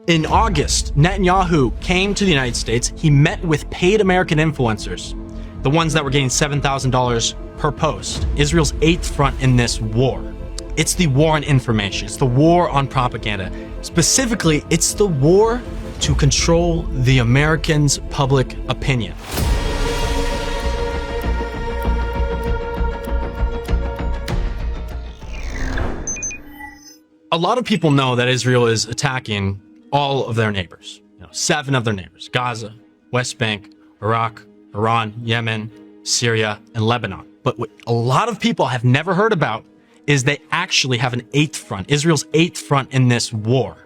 In August, Netanyahu came to the United States. He met with paid American influencers, the ones that were getting $7,000 per post, Israel's eighth front in this war. It's the war on information. It's the war on propaganda. Specifically, it's the war to control the Americans' public opinion. A lot of people know that Israel is attacking all of their neighbors, 7 of their neighbors: Gaza, West Bank, Iraq, Iran, Yemen, Syria, and Lebanon. But what a lot of people have never heard about is they actually have an eighth front, Israel's eighth front in this war.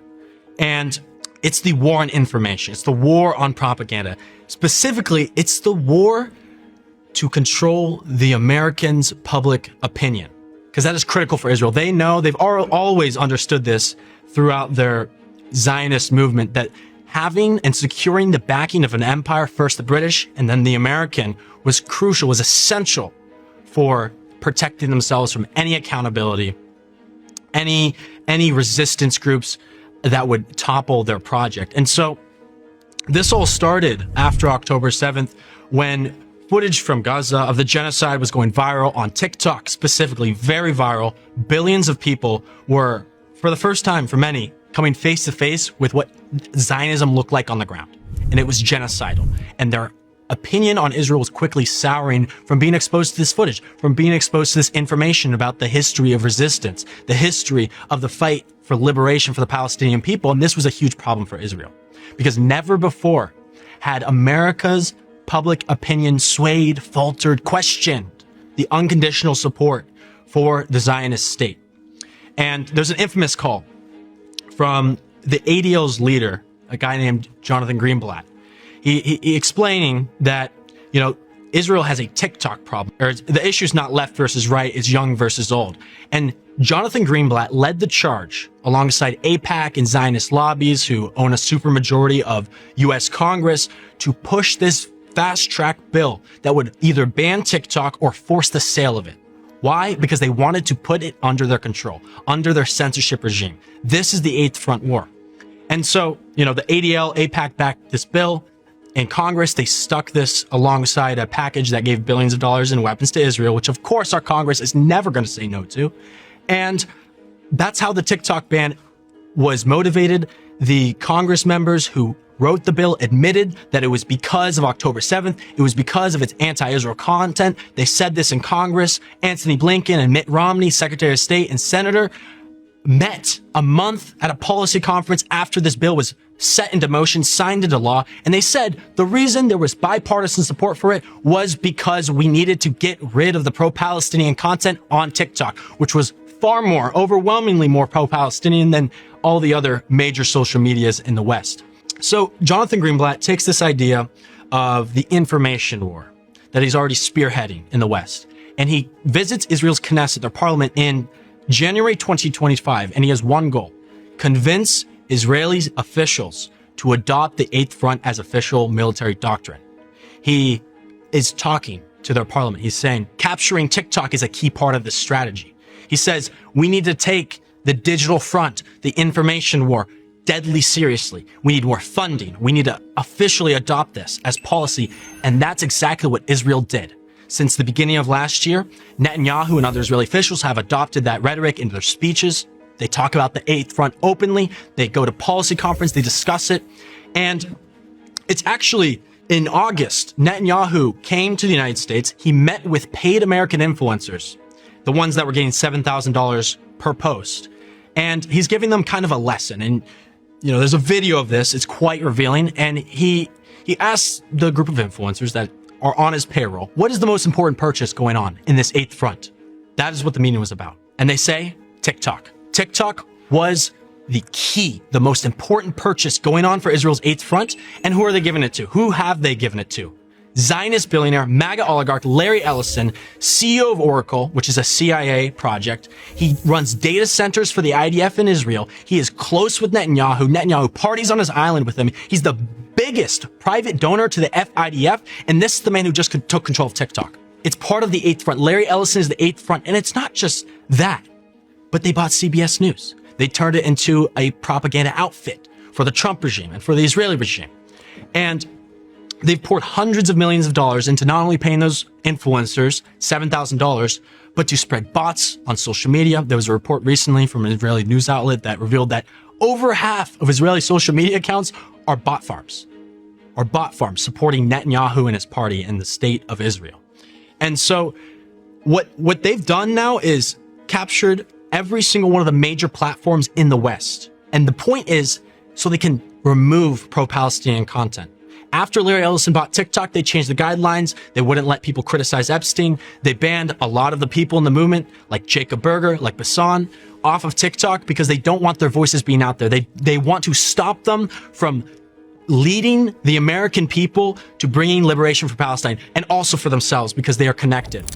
And it's the war on information. It's the war on propaganda. Specifically, it's the war to control the Americans' public opinion, because that is critical for Israel. They know, they've always understood this throughout their Zionist movement, that having and securing the backing of an empire, first the British and then the American, was crucial, was essential for protecting themselves from any accountability, any resistance groups that would topple their project. And so this all started after October 7th, when footage from Gaza of the genocide was going viral on TikTok, specifically very viral. Billions of people were, for the first time for many, coming face to face with what Zionism looked like on the ground. And it was genocidal. And their opinion on Israel was quickly souring from being exposed to this footage, from being exposed to this information about the history of resistance, the history of the fight for liberation for the Palestinian people. And this was a huge problem for Israel, because never before had America's public opinion swayed, faltered, questioned the unconditional support for the Zionist state. And there's an infamous call from the ADL's leader, a guy named Jonathan Greenblatt. He explaining that, Israel has a TikTok problem, or the issue's not left versus right, it's young versus old. And Jonathan Greenblatt led the charge alongside AIPAC and Zionist lobbies, who own a supermajority of U.S. Congress, to push this fast-track bill that would either ban TikTok or force the sale of it. Why? Because they wanted to put it under their control, under their censorship regime. This is the eighth front war. And so, the ADL, AIPAC backed this bill. In Congress, they stuck this alongside a package that gave billions of dollars in weapons to Israel, which of course our Congress is never going to say no to. And that's how the TikTok ban was motivated. The Congress members who wrote the bill admitted that it was because of October 7th. It was because of its anti-Israel content. They said this in Congress. Anthony Blinken and Mitt Romney, Secretary of State and Senator, met a month at a policy conference after this bill was set into motion, signed into law. And they said the reason there was bipartisan support for it was because we needed to get rid of the pro-Palestinian content on TikTok, which was far more, overwhelmingly more pro-Palestinian than all the other major social medias in the West. So Jonathan Greenblatt takes this idea of the information war that he's already spearheading in the West, and he visits Israel's Knesset, their parliament, in January 2025, and he has one goal: convince Israeli officials to adopt the Eighth Front as official military doctrine. He is talking to their parliament. He's saying capturing TikTok is a key part of this strategy. He says we need to take the digital front, the information war, deadly seriously. We need more funding. We need to officially adopt this as policy. And that's exactly what Israel did. Since the beginning of last year, Netanyahu and other Israeli officials have adopted that rhetoric into their speeches. They talk about the Eighth Front openly. They go to policy conference. They discuss it. And it's actually in August, Netanyahu came to the United States. He met with paid American influencers, the ones that were getting $7,000 per post. And he's giving them kind of a lesson. And, there's a video of this. It's quite revealing. And he asks the group of influencers that are on his payroll, what is the most important purchase going on in this Eighth Front? That is what the meeting was about. And they say TikTok. TikTok was the key, the most important purchase going on for Israel's Eighth Front. And who are they giving it to? Who have they given it to? Zionist billionaire, MAGA oligarch Larry Ellison, CEO of Oracle, which is a CIA project. He runs data centers for the IDF in Israel. He is close with Netanyahu. Netanyahu parties on his island with him. He's the biggest private donor to the FIDF. And this is the man who just took control of TikTok. It's part of the Eighth Front. Larry Ellison is the Eighth Front. And it's not just that, but they bought CBS News. They turned it into a propaganda outfit for the Trump regime and for the Israeli regime. And they've poured hundreds of millions of dollars into not only paying those influencers $7,000, but to spread bots on social media. There was a report recently from an Israeli news outlet that revealed that over half of Israeli social media accounts are bot farms supporting Netanyahu and his party in the state of Israel. And so what they've done now is captured every single one of the major platforms in the West. And the point is so they can remove pro-Palestinian content. After Larry Ellison bought TikTok, they changed the guidelines. They wouldn't let people criticize Epstein. They banned a lot of the people in the movement, like Jacob Berger, like Bassan, off of TikTok because they don't want their voices being out there. They want to stop them from leading the American people to bringing liberation for Palestine and also for themselves because they are connected.